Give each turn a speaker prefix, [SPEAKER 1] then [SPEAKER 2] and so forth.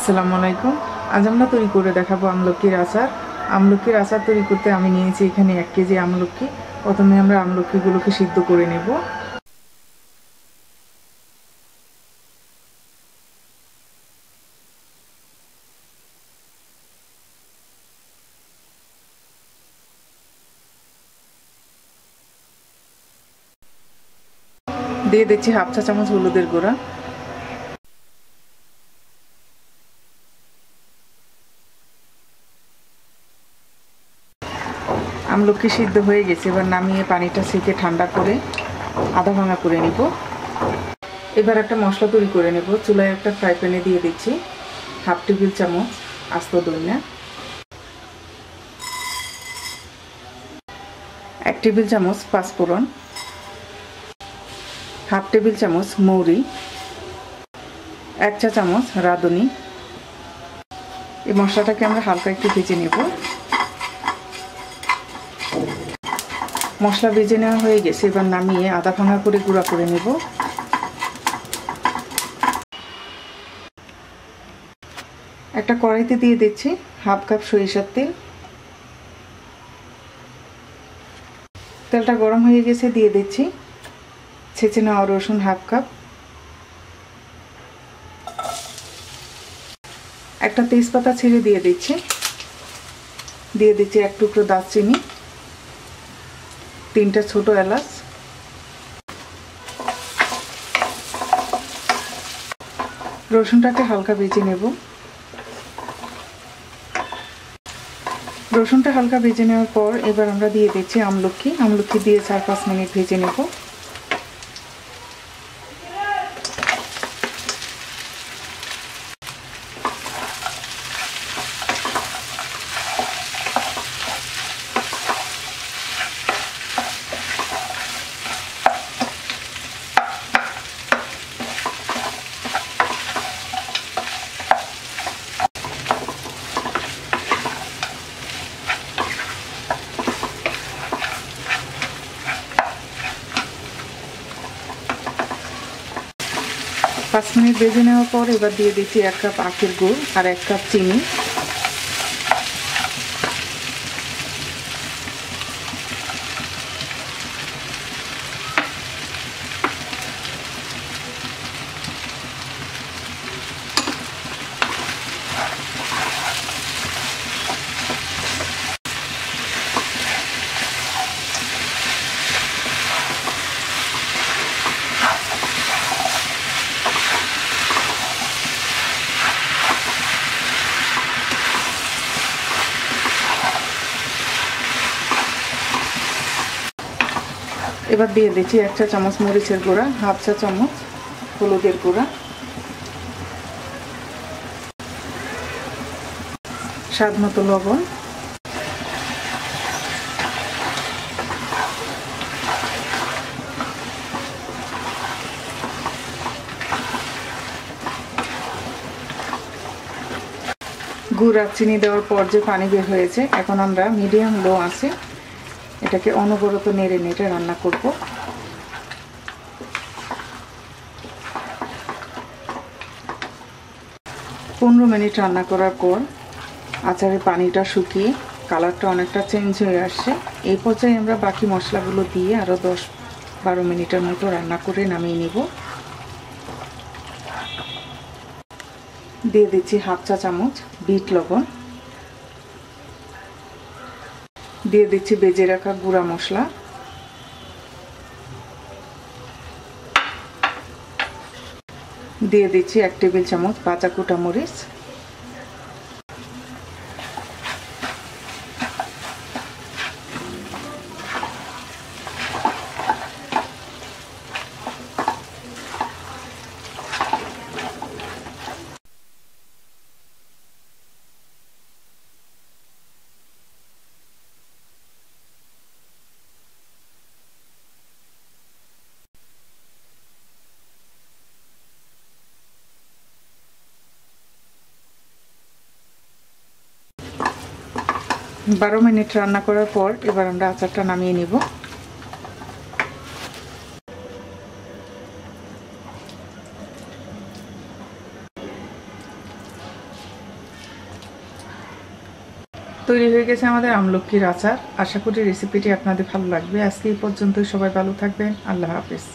[SPEAKER 1] আসসালামু আলাইকুম। আজ আমরা তৈরি করে দেখাবো আমলকির আচার। আমলকির আচার তৈরি করতে আমি নিয়েছি এখানে 1 কেজি আমলকি। প্রথমে আমরা আমলকিগুলোকে সিদ্ধ করে নেব। দিয়ে দিচ্ছি হাফ চা চামচ হলুদের গুঁড়া, আমলকি সিদ্ধ হয়ে গেছে। এবার নামিয়ে পানিটা ছেঁকে ঠান্ডা করে আধা ভাঙা করে নিব। এবার একটা মশলা তৈরি করে নেব। চুলায় একটা ফ্রাই প্যানে দিয়ে দিচ্ছি হাফ টেবিল চামচ আস্ত ধনিয়া, 1 টেবিল চামচ পাঁচফোড়ন, হাফ টেবিল চামচ মৌরি, 1 চা চামচ রাঁধুনি। এই মশলাটাকে আমরা হালকা একটু ভেজে নেব। মশলা ভেজে নেওয়া হয়ে গেছে। এবার নামিয়ে আধা ভাঙা করে গুঁড়া করে নেব। একটা কড়াইতে দিয়ে দিচ্ছি হাফ কাপ সরিষার তেল। তেলটা গরম হয়ে গেছে, দিয়ে দিচ্ছি ছেঁচে নেওয়া রসুন হাফ কাপ, একটা তেজপাতা ছিঁড়ে দিয়ে দিচ্ছি 1 টুকরো দারচিনি, 3টা ছোট এলাচ, রসুনটাকে হালকা ভেজে নেব। রসুনটা হালকা ভেজে নেওয়ার পর এবার আমরা দিয়ে দিচ্ছি আমলকি দিয়ে 4-5 মিনিট ভেজে নেব। পাঁচ মিনিট ভেজে নেওয়ার পর এবার দিয়ে দিচ্ছি 1 কাপ আখের গুড় আর 1 কাপ চিনি। এবার দিয়ে দিচ্ছি 1 চা চামচ মরিচের গুঁড়া, হাফ চা চামচ হলুদের গুঁড়া, স্বাদ মতো লবণ, গুড় আর চিনি দেওয়ার পর যে পানি বের হয়েছে, এখন আমরা মিডিয়াম লো আছে এটাকে অনবরত নেড়ে নেড়ে রান্না করব। পনেরো মিনিট রান্না করার পর আচারের পানিটা শুকিয়ে কালারটা অনেকটা চেঞ্জ হয়ে আসছে। এই পর্যায়ে আমরা বাকি মশলাগুলো দিয়ে আরও 10-12 মিনিটের মতো রান্না করে নামিয়ে নিব। দিয়ে দিচ্ছি হাফ চা চামচ বিট লবণ, দিয়ে দিচ্ছি ভেজে রাখা গুঁড়া মশলা, দিয়ে দিচ্ছি 1 টেবিল চামচ ভাজা কুটা মরিচ, বারো মিনিট রান্না করার পর এবার আমরা আচারটা নামিয়ে নিব। তৈরি হয়ে গেছে আমাদের আমলকির আচার। আশা করি রেসিপিটি আপনাদের ভালো লাগবে। আজকে এই পর্যন্তই। সবাই ভালো থাকবেন। আল্লাহ হাফেজ।